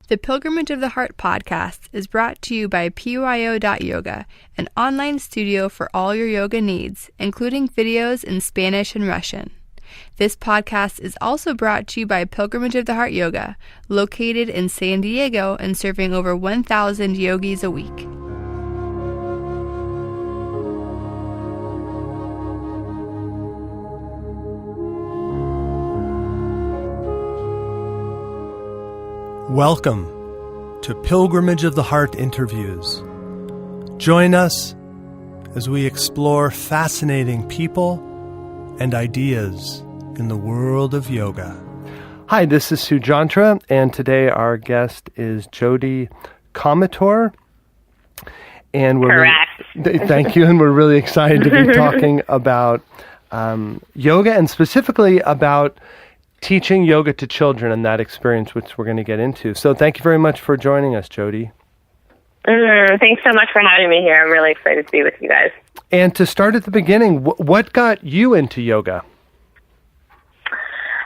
The Pilgrimage of the Heart podcast is brought to you by PYO.yoga, an online studio for all your yoga needs, including videos in Spanish and Russian. This podcast is also brought to you by Pilgrimage of the Heart Yoga, located in San Diego and serving over 1,000 yogis a week. Welcome to Pilgrimage of the Heart interviews. Join us as we explore fascinating people and ideas in the world of yoga. Hi, this is Sujantra, and today our guest is Jodi Komitor. And Correct. Thank you, and we're really excited to be talking about yoga, and specifically about teaching yoga to children and that experience, which we're going to get into. So thank you very much for joining us, Jodi. Thanks so much for having me here. I'm really excited to be with you guys. And to start at the beginning, what got you into yoga?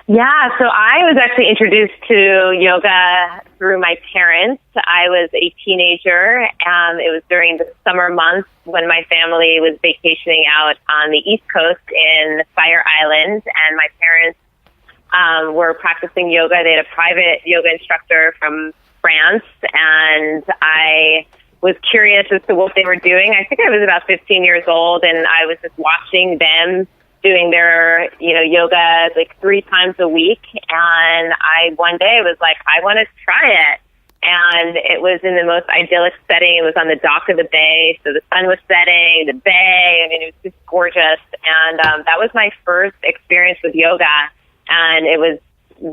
Yeah, so I was actually introduced to yoga through my parents. I was a teenager. It was during the summer months when my family was vacationing out on the East Coast in Fire Island, and my parents were practicing yoga. They had a private yoga instructor from France, and I was curious as to what they were doing. I think I was about 15 years old, and I was just watching them doing their, yoga like 3 times a week. And one day was like, I want to try it. And it was in the most idyllic setting. It was on the dock of the bay, so the sun was setting, the bay. I mean, it was just gorgeous. And that was my first experience with yoga. And it was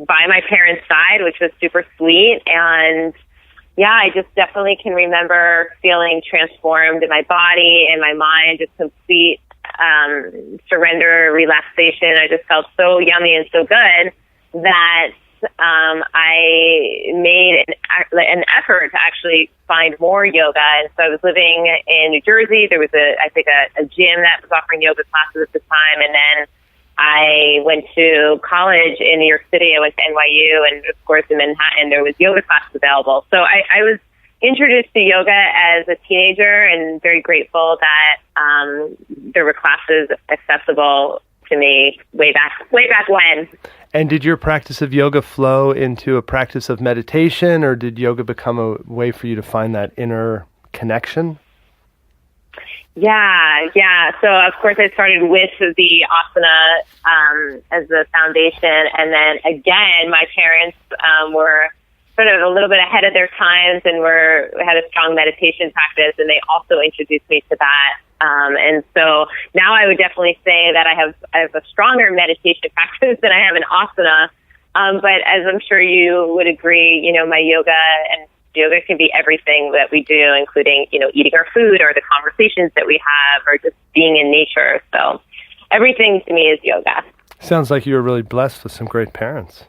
by my parents' side, which was super sweet. And yeah, I just definitely can remember feeling transformed in my body and my mind, just complete surrender, relaxation. I just felt so yummy and so good that I made an effort to actually find more yoga. And so I was living in New Jersey. There was a gym that was offering yoga classes at the time. And then I went to college in New York City. I went to NYU, and of course in Manhattan there was yoga classes available. So I was introduced to yoga as a teenager, and very grateful that there were classes accessible to me way back when. And did your practice of yoga flow into a practice of meditation, or did yoga become a way for you to find that inner connection? Yeah. So, of course, I started with the asana as the foundation. And then, again, my parents were sort of a little bit ahead of their times and had a strong meditation practice, and they also introduced me to that. And so now I would definitely say that I have a stronger meditation practice than I have an asana. But as I'm sure you would agree, my yoga can be everything that we do, including, eating our food or the conversations that we have or just being in nature. So everything to me is yoga. Sounds like you were really blessed with some great parents.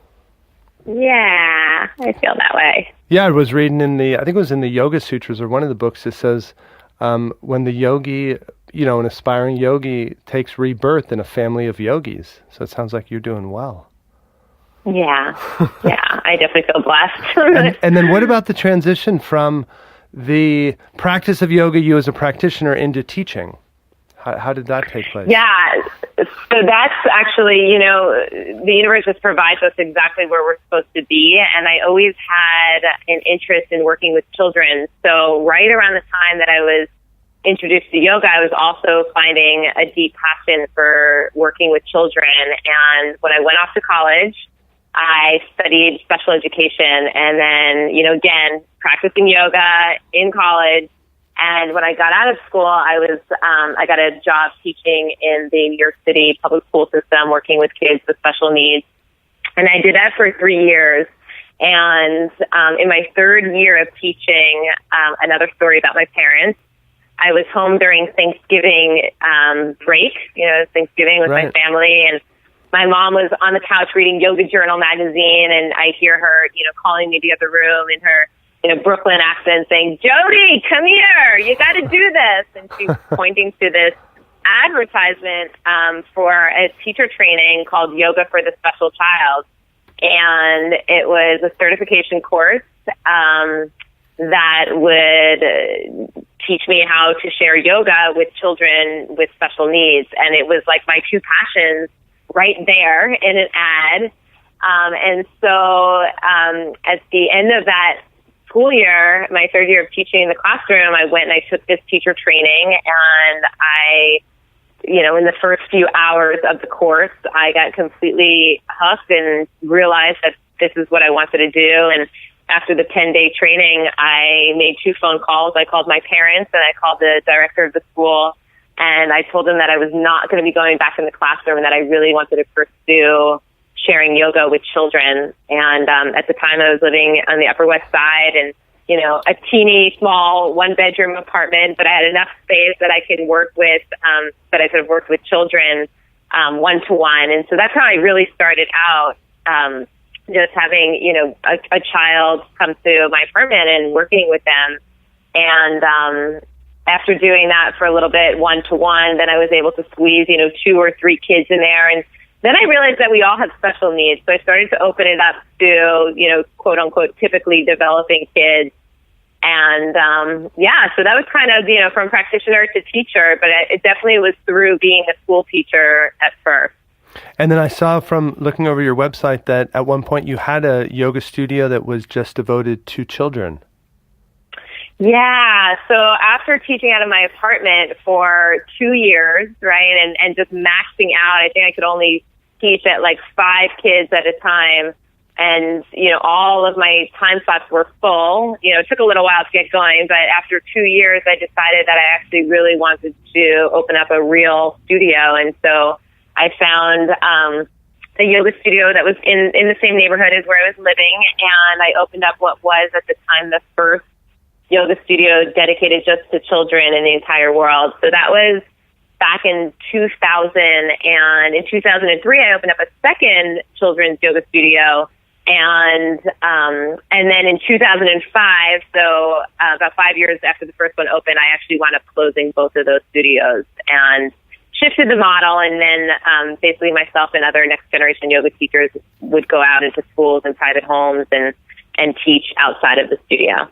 Yeah, I feel that way. Yeah, I was reading I think it was in the Yoga Sutras or one of the books, it says when the yogi, an aspiring yogi takes rebirth in a family of yogis. So it sounds like you're doing well. Yeah, I definitely feel blessed. and then what about the transition from the practice of yoga, you as a practitioner, into teaching? How did that take place? Yeah, so that's actually, the universe just provides us exactly where we're supposed to be. And I always had an interest in working with children. So right around the time that I was introduced to yoga, I was also finding a deep passion for working with children. And when I went off to college, I studied special education, and then, again, practicing yoga in college. And when I got out of school, I got a job teaching in the New York City public school system, working with kids with special needs. And I did that for 3 years. And in my 3rd year of teaching, another story about my parents, I was home during Thanksgiving break, Thanksgiving with my family, and my mom was on the couch reading Yoga Journal magazine, and I hear her, calling me the other room in her, Brooklyn accent saying, "Jodi, come here, you got to do this." And she's pointing to this advertisement for a teacher training called Yoga for the Special Child. And it was a certification course, that would teach me how to share yoga with children with special needs. And it was like my two passions right there in an ad. And so at the end of that school year, my third year of teaching in the classroom, I went and I took this teacher training, and I, in the first few hours of the course, I got completely hooked and realized that this is what I wanted to do. And after the 10-day training, I made 2 phone calls. I called my parents and I called the director of the school, and I told them that I was not going to be going back in the classroom and that I really wanted to pursue sharing yoga with children. And at the time I was living on the Upper West Side, and a teeny small 1-bedroom apartment, but I had enough space that I could work with, that I could have worked with children one-to-one. And so that's how I really started out, just having, a child come to my apartment and working with them. And after doing that for a little bit one-to-one, then I was able to squeeze, 2 or 3 kids in there. And then I realized that we all have special needs. So I started to open it up to, quote unquote, typically developing kids. And, so that was kind of, from practitioner to teacher, but it definitely was through being a school teacher at first. And then I saw from looking over your website that at one point you had a yoga studio that was just devoted to children. Yeah. So after teaching out of my apartment for 2 years, right, and just maxing out, I think I could only teach at like 5 kids at a time. And, all of my time slots were full. It took a little while to get going, but after 2 years, I decided that I actually really wanted to open up a real studio. And so I found a yoga studio that was in the same neighborhood as where I was living. And I opened up what was at the time the first yoga studio dedicated just to children in the entire world. So that was back in 2000. And in 2003, I opened up a second children's yoga studio. And then in 2005, so about 5 years after the first one opened, I actually wound up closing both of those studios and shifted the model. And then basically myself and other next generation yoga teachers would go out into schools and private homes and teach outside of the studio.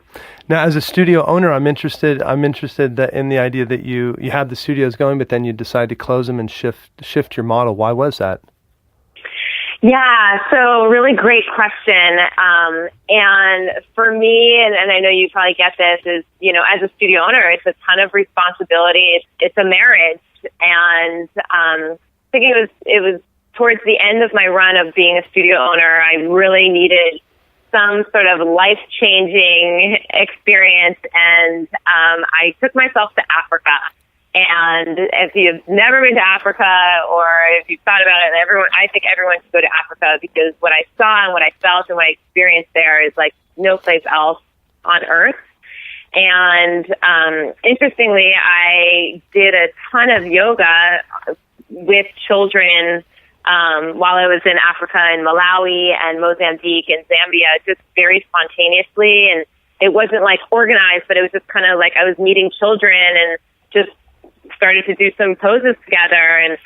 Now, as a studio owner, I'm interested that in the idea that you have the studios going, but then you decide to close them and shift your model. Why was that? Yeah, so really great question. And for me, and I know you probably get this, is, as a studio owner, it's a ton of responsibility. It's a marriage. And I think it was towards the end of my run of being a studio owner, I really needed some sort of life-changing experience. And I took myself to Africa. And if you've never been to Africa, or if you've thought about it, I think everyone should go to Africa, because what I saw and what I felt and what I experienced there is like no place else on earth. And interestingly, I did a ton of yoga with children while I was in Africa, in Malawi and Mozambique and Zambia, just very spontaneously. And it wasn't like organized, but it was just kind of like I was meeting children and just started to do some poses together. And,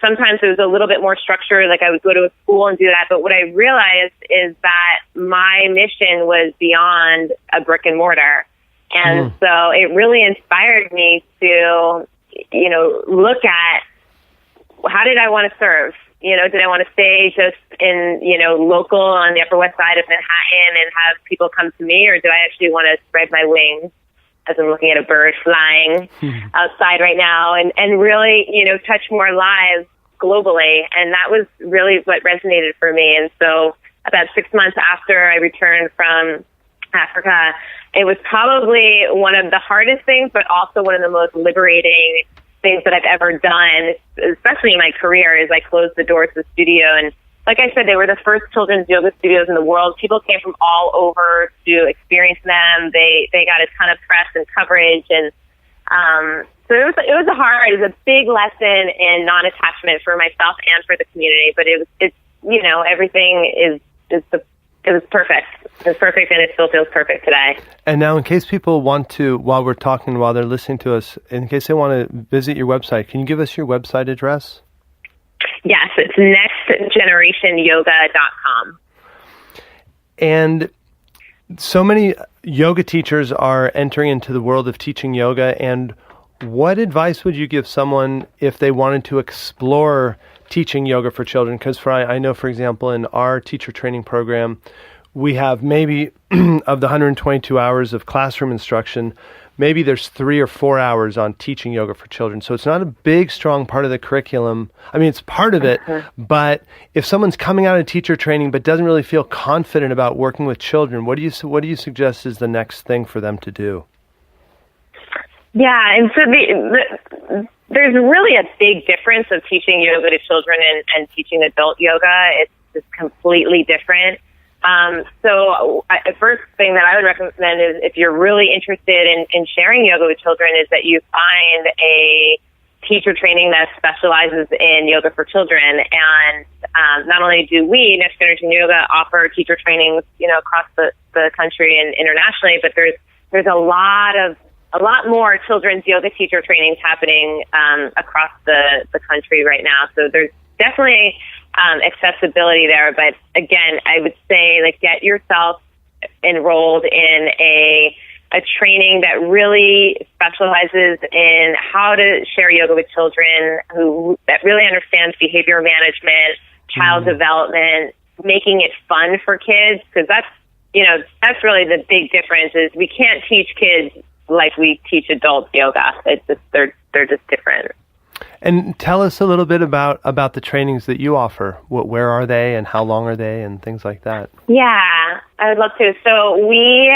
sometimes it was a little bit more structured, like I would go to a school and do that. But what I realized is that my mission was beyond a brick and mortar. And so it really inspired me to, look at how did I want to serve? Did I want to stay just in, local on the Upper West Side of Manhattan and have people come to me, or did I actually want to spread my wings, as I'm looking at a bird flying outside right now, and really, touch more lives globally? And that was really what resonated for me. And so about 6 months after I returned from Africa, it was probably one of the hardest things, but also one of the most liberating things that I've ever done, especially in my career, is I closed the doors to the studio. And like I said, they were the first children's yoga studios in the world. People came from all over to experience them. They got a ton of press and coverage. And so it was a big lesson in non-attachment for myself and for the community. But everything it was perfect. It was perfect, and it still feels perfect today. And now, in case people want to, while we're talking, while they're listening to us, in case they want to visit your website, can you give us your website address? Yes, it's nextgenerationyoga.com. And So many yoga teachers are entering into the world of teaching yoga, and what advice would you give someone if they wanted to explore teaching yoga for children? Because I know, for example, in our teacher training program, we have maybe of the 122 hours of classroom instruction, maybe there's 3 or 4 hours on teaching yoga for children. So it's not a big, strong part of the curriculum. I mean, it's part of it, but if someone's coming out of teacher training but doesn't really feel confident about working with children, what do you suggest is the next thing for them to do? Yeah, and so there's really a big difference of teaching yoga to children and teaching adult yoga. It's just completely different. So the first thing that I would recommend is if you're really interested in sharing yoga with children is that you find a teacher training that specializes in yoga for children. And not only do we, Next Generation Yoga, offer teacher trainings, across the country and internationally, but there's a lot more children's yoga teacher trainings happening across the country right now. So there's definitely accessibility there. But again, I would say get yourself enrolled in a training that really specializes in how to share yoga with children that really understands behavior management, child development, making it fun for kids. Because that's really the big difference is we can't teach kids like we teach adults yoga. It's just, they're just different. And tell us a little bit about the trainings that you offer. Where are they and how long are they and things like that? Yeah, I would love to. So we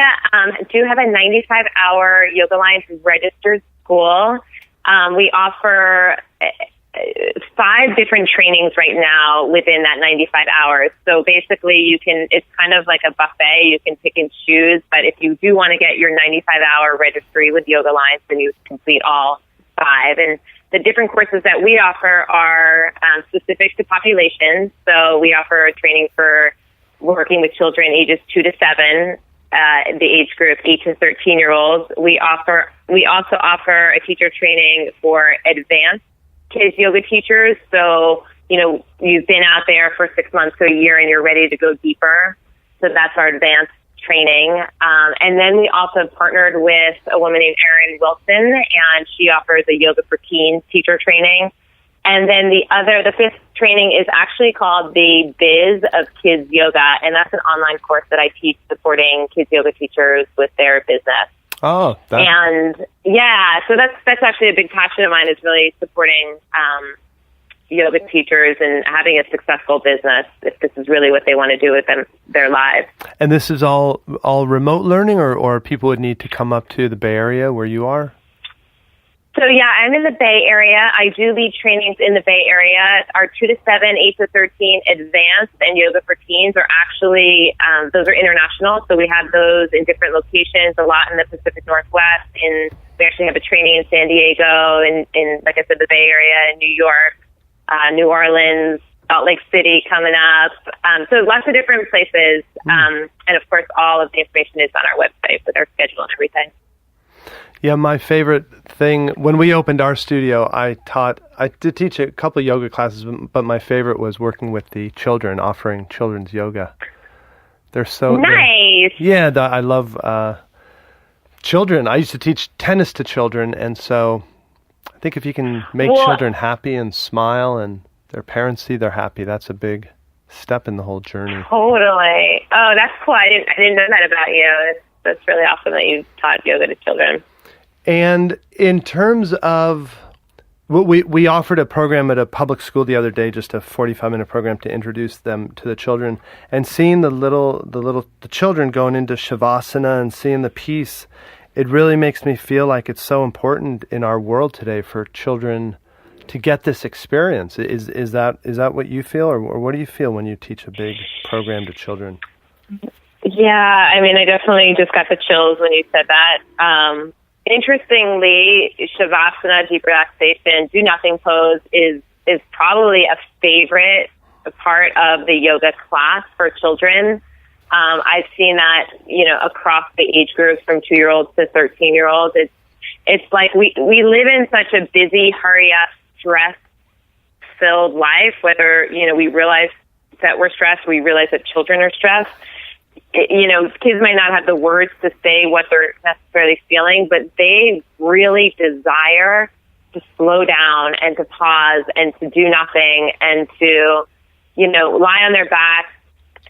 do have a 95-hour Yoga Alliance registered school. We offer 5 different trainings right now within that 95 hours. So basically it's kind of like a buffet. You can pick and choose, but if you do want to get your 95-hour registry with Yoga Alliance, then you complete all 5. And the different courses that we offer are specific to populations. So we offer a training for working with children ages 2 to 7, the age group 8 to 13-year-olds. We also offer a teacher training for advanced kids yoga teachers. So, you've been out there for 6 months to a year and you're ready to go deeper. So that's our advanced training. And then we also partnered with a woman named Erin Wilson, and she offers a yoga for teens teacher training. And then the 5th training is actually called the Biz of Kids Yoga. And that's an online course that I teach supporting kids yoga teachers with their business. Oh, and yeah, so that's actually a big passion of mine is really supporting yoga teachers and having a successful business if this is really what they want to do with their lives. And this is all remote learning, or people would need to come up to the Bay Area where you are? So yeah, I'm in the Bay Area. I do lead trainings in the Bay Area. Our 2 to 7, 8 to 13 advanced and yoga for teens are actually, those are international. So we have those in different locations, a lot in the Pacific Northwest. We actually have a training in San Diego, in like I said, the Bay Area, in New York, New Orleans, Salt Lake City coming up. So lots of different places. And of course, all of the information is on our website with our schedule and everything. Yeah, my favorite thing, when we opened our studio, I did teach a couple of yoga classes, but my favorite was working with the children, offering children's yoga. They're so nice. I love children. I used to teach tennis to children, and so I think if you can make children happy and smile and their parents see they're happy, that's a big step in the whole journey. Totally. Oh, that's cool. I didn't know that about you. That's really awesome that you taught yoga to children. And in terms of, we offered a program at a public school the other day, just a 45-minute program to introduce them to the children, and seeing the children going into Shavasana and seeing the peace, it really makes me feel like it's so important in our world today for children to get this experience. Is that what you feel, or what do you feel when you teach a big program to children? Yeah, I mean, I definitely just got the chills when you said that. Interestingly, Shavasana, deep relaxation, do nothing pose is probably a favorite part of the yoga class for children. I've seen that, across the age groups from 2-year-olds to 13-year-olds. It's like we live in such a busy, hurry up, stress-filled life, whether, we realize that we're stressed, we realize that children are stressed. kids might not have the words to say what they're necessarily feeling, but they really desire to slow down and to pause and to do nothing and to, lie on their back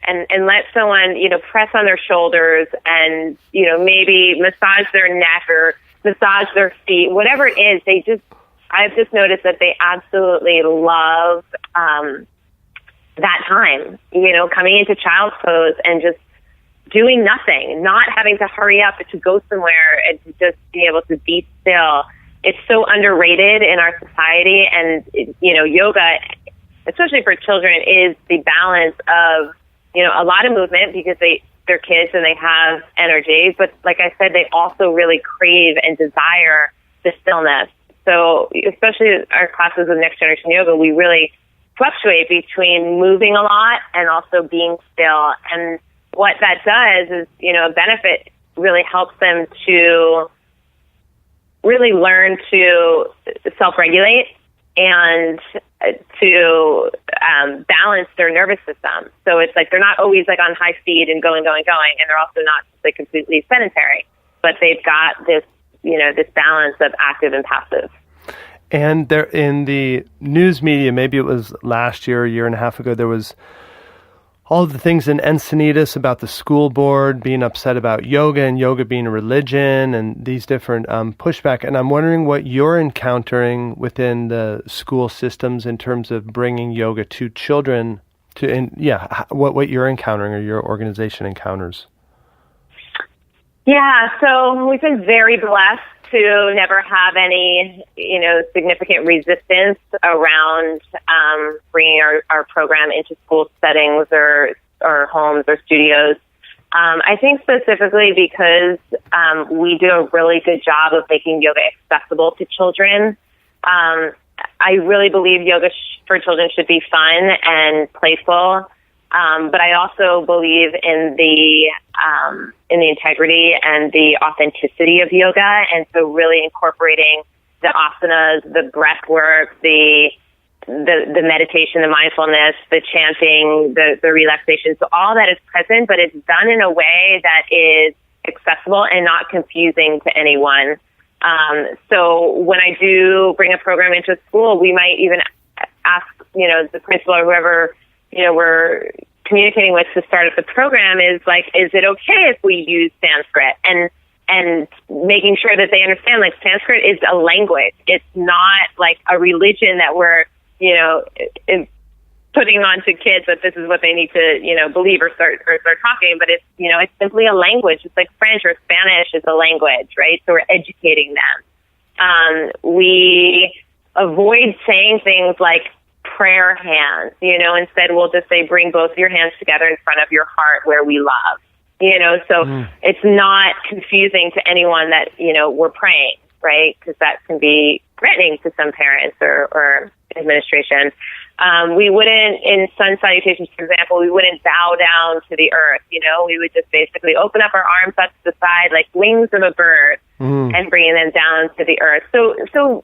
and let someone, press on their shoulders and, maybe massage their neck or massage their feet, whatever it is. I've just noticed that they absolutely love that time, coming into child's pose and just doing nothing, not having to hurry up to go somewhere and to just be able to be still. It's so underrated in our society. And, yoga, especially for children, is the balance of, a lot of movement because they're kids and they have energy. But like I said, they also really crave and desire the stillness. So especially our classes of Next Generation Yoga, we really fluctuate between moving a lot and also being still. And what that does is, a benefit really helps them to really learn to self-regulate and to balance their nervous system. So it's like they're not always like on high speed and going, and they're also not like completely sedentary, but they've got this, this balance of active and passive. And there, in the news media, maybe it was last year, a year and a half ago, there was all of the things in Encinitas about the school board being upset about yoga and yoga being a religion and these different pushback. And I'm wondering what you're encountering within the school systems in terms of bringing yoga to children, what you're encountering or your organization encounters. Yeah, so we've been very blessed to never have any, significant resistance around bringing our program into school settings or homes or studios. I think specifically because we do a really good job of making yoga accessible to children. I really believe yoga for children should be fun and playful. But I also believe in the integrity and the authenticity of yoga, and so really incorporating the asanas, the breath work, the meditation, the mindfulness, the chanting, the relaxation. So all that is present, but it's done in a way that is accessible and not confusing to anyone. So when I do bring a program into a school, we might even ask, the principal or whoever we're communicating with to start up the program is it okay if we use Sanskrit? And making sure that they understand, Sanskrit is a language. It's not like a religion that we're, putting on to kids that this is what they need to, believe or start talking. But it's, it's simply a language. It's like French or Spanish is a language, right? So we're educating them. We avoid saying things like prayer hands, instead we'll just say, bring both your hands together in front of your heart where we love, so it's not confusing to anyone that, we're praying, right? Because that can be threatening to some parents or administration. We wouldn't, in sun salutations, for example, we wouldn't bow down to the earth, we would just basically open up our arms up to the side like wings of a bird and bringing them down to the earth. So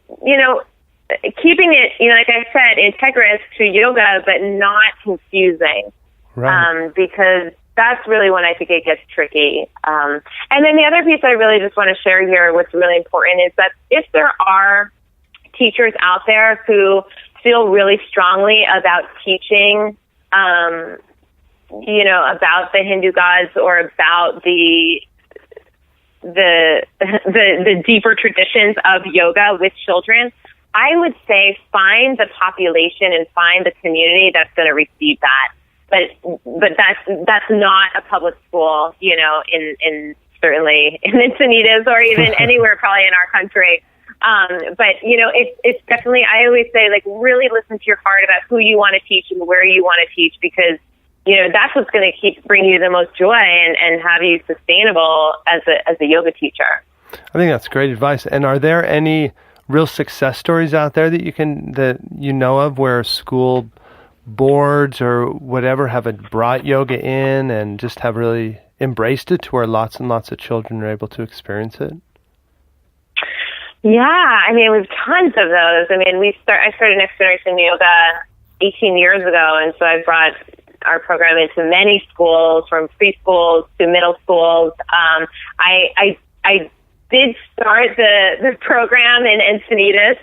keeping it, like I said, integrous to yoga, but not confusing, right. Because that's really when I think it gets tricky. And then the other piece I really just want to share here, what's really important, is that if there are teachers out there who feel really strongly about teaching, about the Hindu gods or about the deeper traditions of yoga with children, I would say find the population and find the community that's going to receive that. But that's not a public school, in certainly in Encinitas or even anywhere probably in our country. But it's definitely, I always say, really listen to your heart about who you want to teach and where you want to teach, because that's what's going to bring you the most joy and have you sustainable as a yoga teacher. I think that's great advice. And are there any real success stories out there that you know of where school boards or whatever have brought yoga in and just have really embraced it to where lots and lots of children are able to experience it? Yeah, we have tons of those. I started Next Generation Yoga 18 years ago, and so I've brought our program into many schools, from preschools to middle schools. I did start the program in Encinitas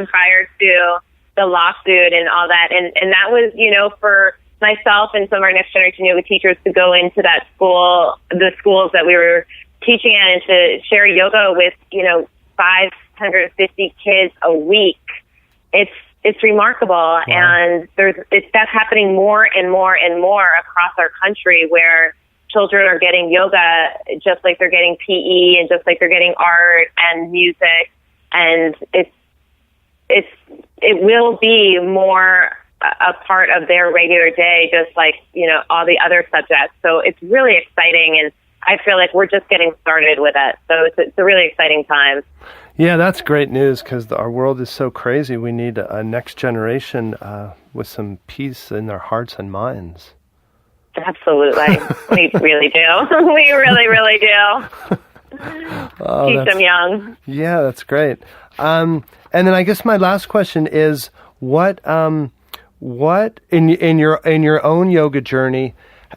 prior to the lawsuit and all that, and that was, for myself and some of our next generation yoga teachers to go into that school, the schools that we were teaching at, and to share yoga with 550 kids a week. It's remarkable. Wow. And that's happening more and more and more across our country, where children are getting yoga just like they're getting PE and just like they're getting art and music, and it will be more a part of their regular day, just like all the other subjects. So it's really exciting, and I feel like we're just getting started with it. So it's a really exciting time. Yeah, that's great news, because our world is so crazy. We need a next generation with some peace in their hearts and minds. Absolutely. We really do. We really, really do. Keep them young. Yeah, that's great. And then I guess my last question is, what in your own yoga journey,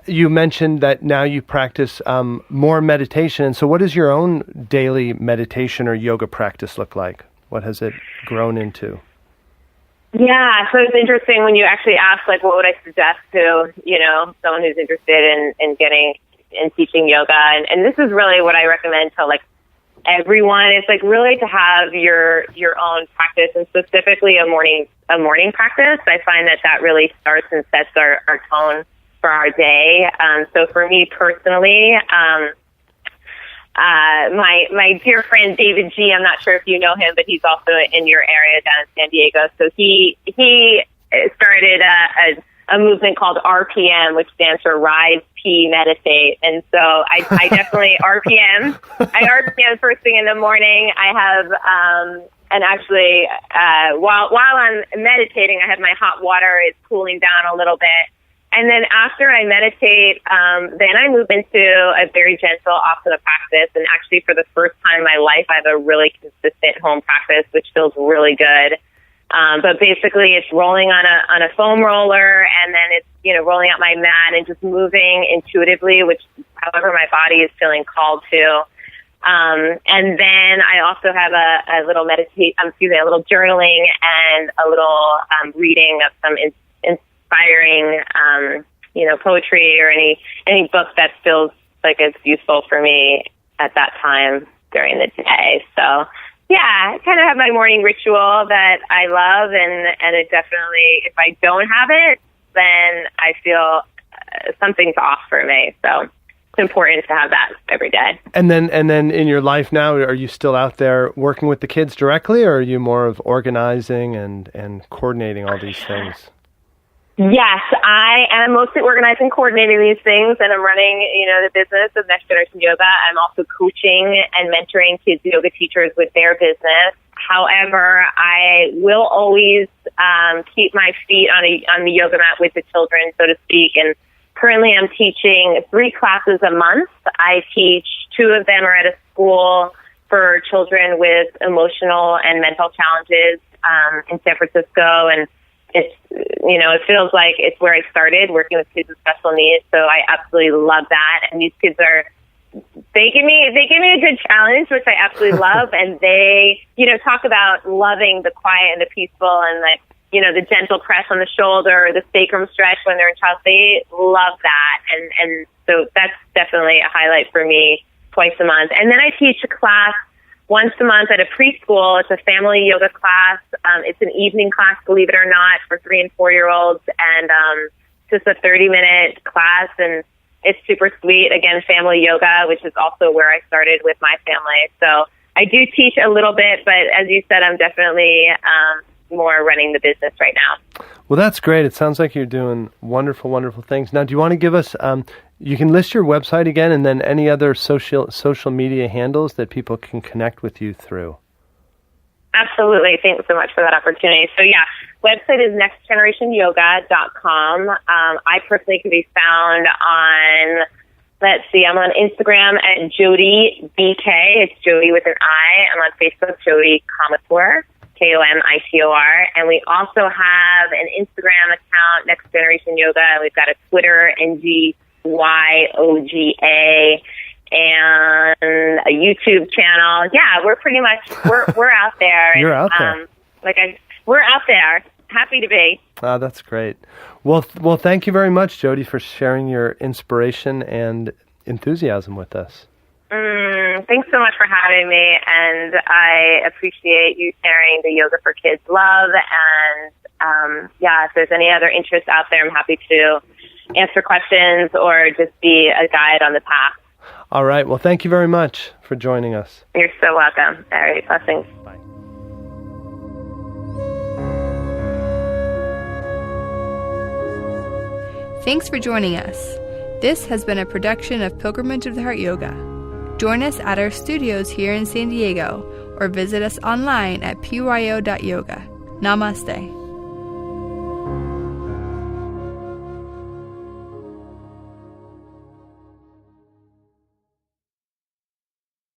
you mentioned that now you practice more meditation. And so what does your own daily meditation or yoga practice look like? What has it grown into? Yeah, so it's interesting when you actually ask, like, what would I suggest to, someone who's interested in getting and teaching yoga. And this is really what I recommend to, like, everyone. It's like really to have your own practice, and specifically a morning practice. I find that really starts and sets our tone for our day. So for me personally, my dear friend David G, I'm not sure if you know him, but he's also in your area down in San Diego. So he started a movement called RPM, which stands for Rise, Pee, Meditate. And so I definitely RPM. I RPM first thing in the morning. I have and actually while I'm meditating, I have my hot water. It's cooling down a little bit. And then after I meditate, then I move into a very gentle asana practice. And actually, for the first time in my life, I have a really consistent home practice, which feels really good. But basically, it's rolling on a foam roller, and then it's rolling out my mat and just moving intuitively, which however my body is feeling called to. And then I also have a little a little journaling and a little reading of some inspiring, poetry or any book that feels like it's useful for me at that time during the day. So, yeah, I kind of have my morning ritual that I love, and it definitely, if I don't have it, then I feel something's off for me. So it's important to have that every day. And then in your life now, are you still out there working with the kids directly, or are you more of organizing and coordinating all these things? Yes, I am mostly organizing, coordinating these things, and I'm running, the business of Next Generation Yoga. I'm also coaching and mentoring kids yoga teachers with their business. However, I will always keep my feet on the yoga mat with the children, so to speak. And currently, I'm teaching 3 classes a month. I teach 2 of them are at a school for children with emotional and mental challenges in San Francisco, and it feels like it's where I started working with kids with special needs. So I absolutely love that. And these kids they give me a good challenge, which I absolutely love. And they, talk about loving the quiet and the peaceful and the gentle press on the shoulder, the sacrum stretch when they're in child. They love that. And so that's definitely a highlight for me twice a month. And then I teach a class once a month at a preschool. It's a family yoga class. It's an evening class, believe it or not, for 3 and 4-year-olds. And just a 30-minute class. And it's super sweet. Again, family yoga, which is also where I started with my family. So I do teach a little bit, but as you said, I'm definitely more running the business right now. Well, that's great. It sounds like you're doing wonderful, wonderful things. Now, do you want to give us, you can list your website again, and then any other social media handles that people can connect with you through? Absolutely. Thanks so much for that opportunity. So, yeah, website is nextgenerationyoga.com. I personally can be found on, I'm on Instagram at Jodi BK. It's Jodi with an I. I'm on Facebook, Jodi Komitor, Komitor. And we also have an Instagram account, Next Generation Yoga. And we've got a Twitter, NGYOGA, and a YouTube channel. Yeah, we're pretty much, we're out there. You're out there. We're out there. Happy to be. Oh, that's great. Well, thank you very much, Jodi, for sharing your inspiration and enthusiasm with us. Thanks so much for having me, and I appreciate you sharing the Yoga for Kids love. And if there's any other interest out there, I'm happy to answer questions or just be a guide on the path. All right. Well, thank you very much for joining us. You're so welcome. All right. Blessings. Bye. Thanks for joining us. This has been a production of Pilgrimage of the Heart Yoga. Join us at our studios here in San Diego or visit us online at pyo.yoga. Namaste.